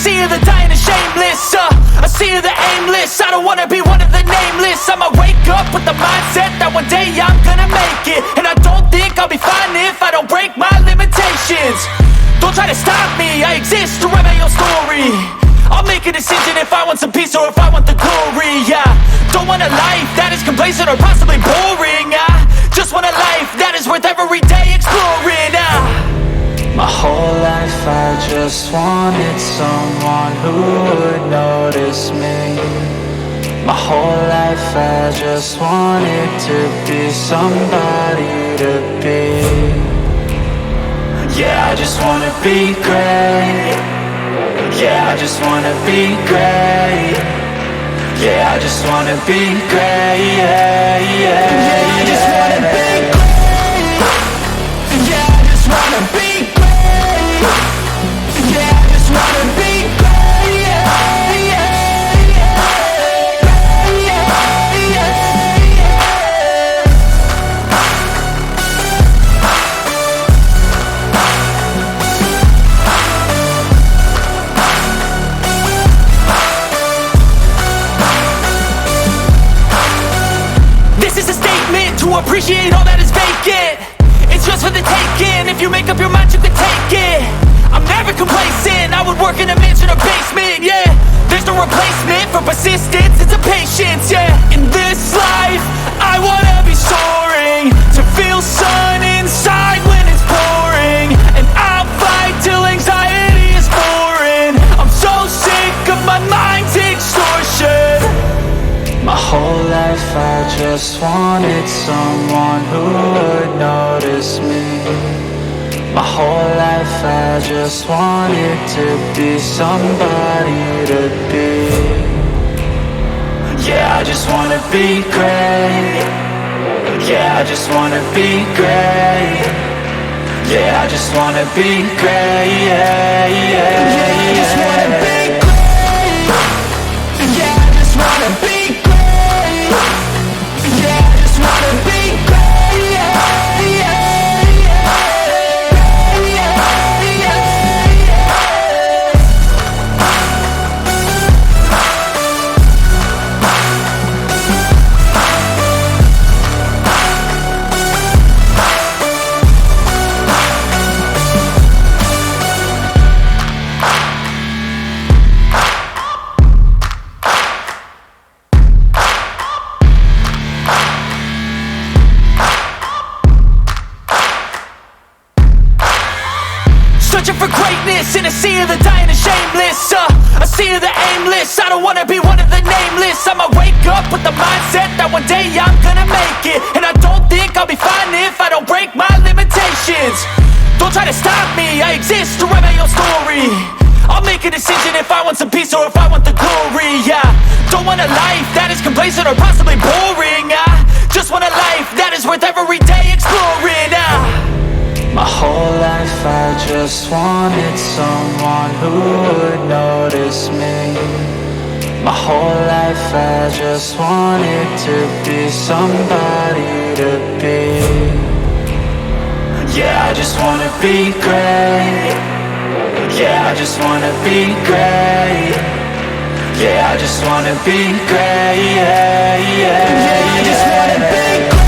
sea of the dying and shameless, a sea of the aimless. I don't wanna be one of the nameless. I'ma wake up with the mindset that one day I'm gonna make it. And I don't think I'll be fine if I don't break my limitations. Don't try to stop me, I exist to write my own story. I'll make a decision if I want some peace or if I want the glory, yeah. Don't want a life that is complacent or possibly boring. I just want a life that is worth every day exploring. My whole life I just wanted someone who would notice me. My whole life I just wanted to be somebody to be. Yeah, I just wanna be great. Yeah, I just wanna be great. Yeah, I just wanna be great. Yeah, yeah, yeah, I just wanna be great. Yeah, I just wanna be great. Yeah, I just wanna be great. Yeah, yeah, yeah, yeah, yeah, yeah. This is a statement to appreciate all that is vacant. It's just for the taking. If you make up your mind, you can take it. I'm never complacent. I would work in a mansion or basement, yeah. There's no replacement for persistence, it's a patience, yeah. In this life, I wanna be soaring, to feel sun inside when it's pouring. And I'll fight till anxiety is foreign. I'm so sick of my mind's extortion. My whole life I just wanted someone who would notice me. My whole life I just wanted to be somebody to be. Yeah, I just wanna be great. Yeah, I just wanna be great. Yeah, I just wanna be great. Yeah, yeah, yeah, I just wanna be great. Yeah, I just wanna be great. Yeah, I just wanna be great. Yeah, yeah, Searching for greatness in a sea of the dying and shameless, a sea of the aimless. I don't wanna be one of the nameless. I'ma wake up with the mindset that one day I'm gonna make it. And I don't think I'll be fine if I don't break my limitations. Don't try to stop me, I exist to write my own story. I'll make a decision if I want some peace or if I want the glory, yeah. Don't want a life that is complacent or possibly boring. I just want a life that is worth every day exploring. My whole life I just wanted someone who would notice me. My whole life I just wanted to be somebody to be. Yeah, I just wanna be great. Yeah, I just wanna be great. Yeah, I just wanna be great. Yeah, yeah, yeah, I just wanna be great.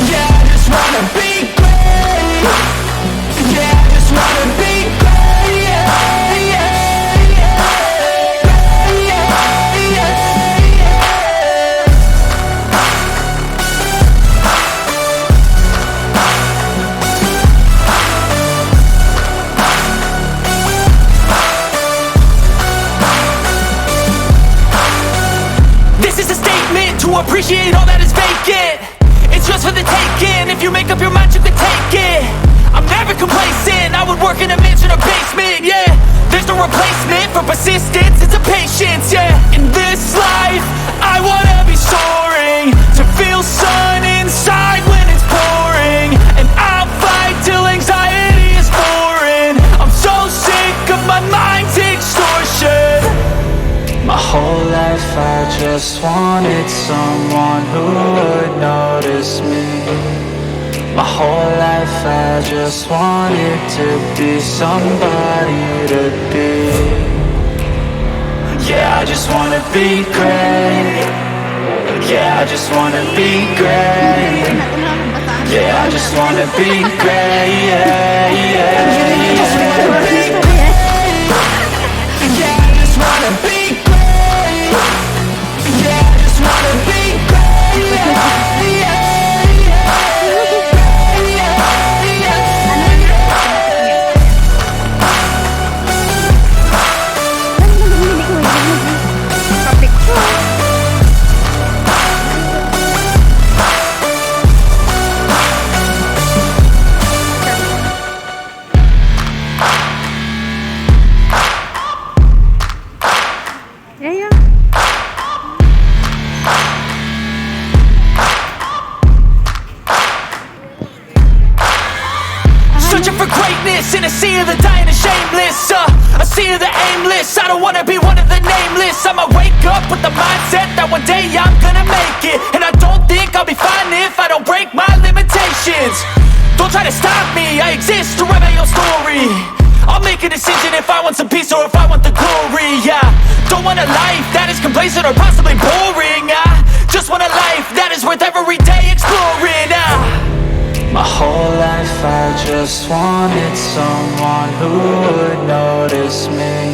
Yeah, I just wanna be great. Yeah, I just wanna be great. Yeah, yeah, yeah, yeah, yeah, yeah. This is a statement to appreciate all that is vacant. It's just for the taking. If you make up your mind, you can take it. I'm never complacent. I would work in a mansion or basement, yeah. There's no replacement for persistence, it's a patience, yeah. In this life, I wanna be soaring, to feel sun inside when it's pouring. And I'll fight till anxiety is foreign. I'm so sick of my mind's extortion. My whole life I just wanted someone who would notice me. My whole life I just wanted to be somebody to be. Yeah, I just wanna be great. Yeah, I just wanna be great. Yeah, I just wanna be great. Yeah, yeah, yeah. I just wanna be great. Yeah, I just wanna be great. Yeah, I just wanna be great. Yeah, yeah. Searching for greatness in a sea of the dying and shameless, a sea of the aimless. I don't wanna be one of the nameless. I'ma wake up with the mindset that one day I'm gonna make it. And I don't think I'll be fine if I don't break my limitations. Don't try to stop me, I exist to write my own story. I'll make a decision if I want some peace or if I want the glory. Yeah, don't want a life that is complacent or possibly boring. I just want a life that is worth every day exploring. My whole life I just wanted someone who would notice me.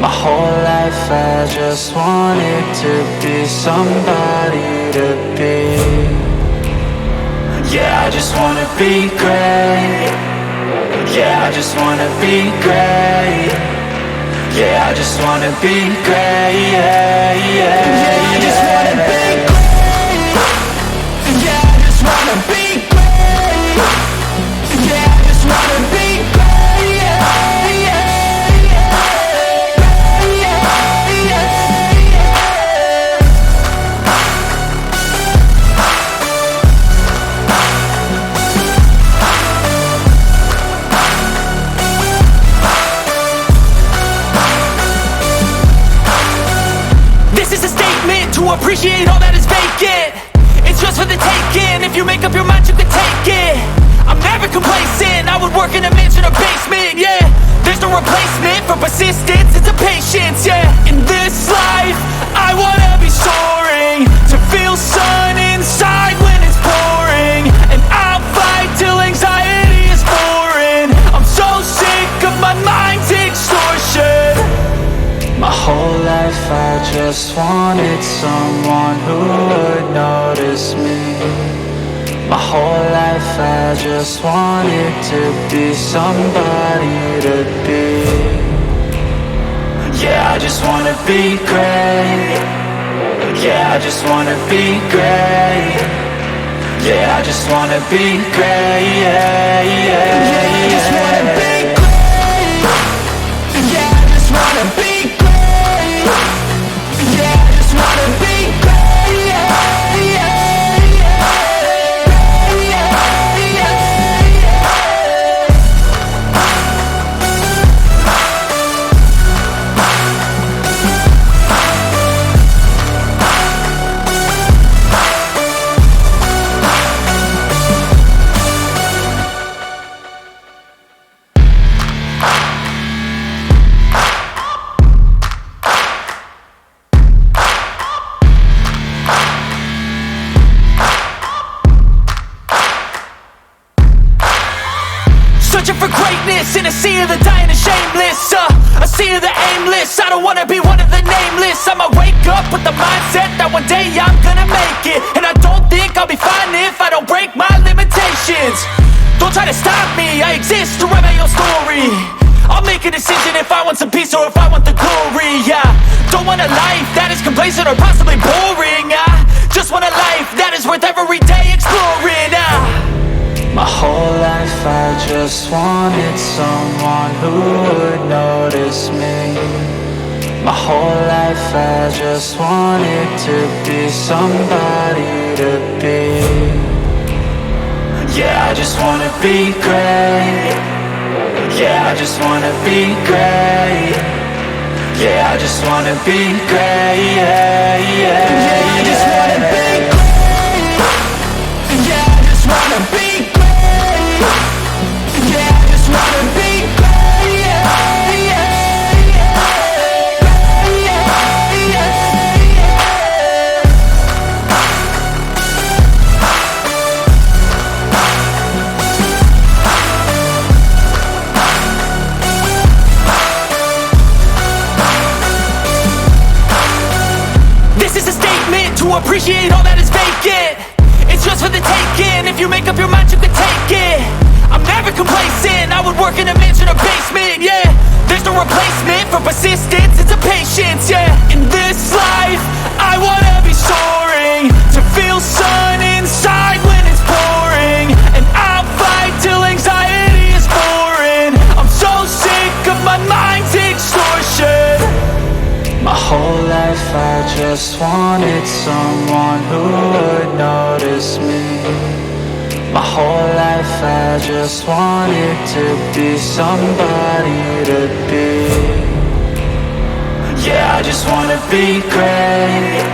My whole life I just wanted to be somebody to be. Yeah, I just wanna be great. Yeah, I just wanna be great. Yeah, I just wanna be great. Yeah, yeah, yeah. I just wanna be great. Yeah, I just wanna be great. Yeah, I just wanna be great. Yeah, yeah, This is a statement to appreciate all that is vacant. It's just for the taking. If you make up your mind, you can take it. I'm never complacent. I would work in a mansion or basement. Yeah, there's no replacement for persistence. It's a patience. Yeah, in this life, I wanna be soaring, to feel sun inside when it's pouring. And I'll fight till anxiety is foreign. I'm so sick of my mind's extortion. My whole life I just wanted someone who would notice me. My whole life I just wanted to be somebody to be. Yeah, I just wanna be great. Yeah, I just wanna be great. Yeah, I just wanna be great. Yeah, yeah, yeah. I just wanna be great. Yeah, I just wanna be great. Yeah, I just wanna be great. Yeah, yeah, Searching for greatness in a sea of the dying and shameless, a sea of the aimless. I don't wanna be one of the nameless. I'ma wake up with the mindset that one day I'm gonna make it. And I don't think I'll be fine if I don't break my limitations. Don't try to stop me, I exist to write my own story. I'll make a decision if I want some peace or if I want the glory. Yeah, don't want a life that is complacent or possibly boring. I just want a life that is worth every day exploring. My whole life I just wanted someone who would notice me. My whole life I just wanted to be somebody to be. Yeah, I just wanna be great. Yeah, I just wanna be great. Yeah, I just wanna be great. Yeah, yeah, yeah. I just wanna be great. Yeah, I just wanna be appreciate all that is vacant. It's just for the taking. If you make up your mind, you can take it. I'm never complacent. I would work in a mansion or basement, yeah. There's no replacement for persistence, it's a patience, yeah. In this life, I wanna be soaring, to feel sun inside when it's pouring. And I'll fight till anxiety is foreign. I'm so sick of my mind's extortion. My whole life I just wanted someone who would notice me. My whole life I just wanted to be somebody to be. Yeah, I just wanna be great.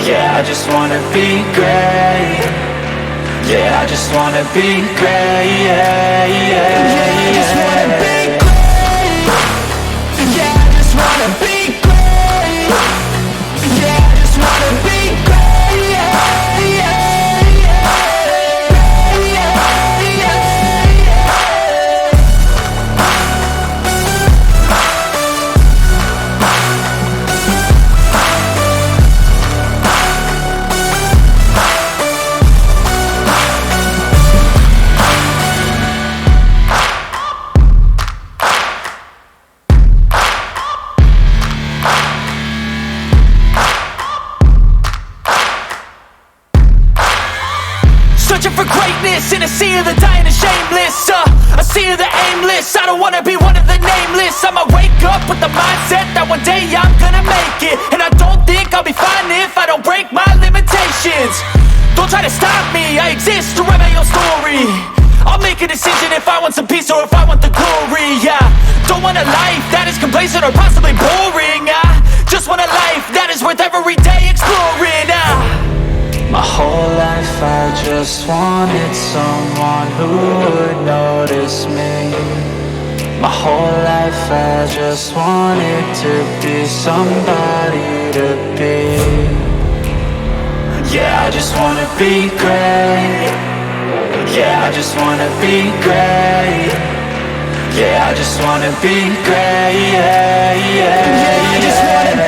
Yeah, I just wanna be great. Yeah, I just wanna be great. Yeah, yeah, yeah, I just wanna be great. Yeah, I just wanna be great. Yeah, I just wanna be great. Yeah, yeah. Searching for greatness in a sea of the dying and shameless, a sea of the aimless. I don't wanna be one of the nameless. I'ma wake up with the mindset that one day I'm gonna make it. And I don't think I'll be fine if I don't break my limitations. Don't try to stop me, I exist to write my own story. I'll make a decision if I want some peace or if I want the glory, yeah. Don't want a life that is complacent or possibly boring. I just want a life that is worth every day exploring. My whole life I just wanted someone who would notice me. My whole life I just wanted to be somebody to be. Yeah, I just wanna be great. Yeah, I just wanna be great. Yeah, I just wanna be great. Yeah, yeah, yeah, I just wanna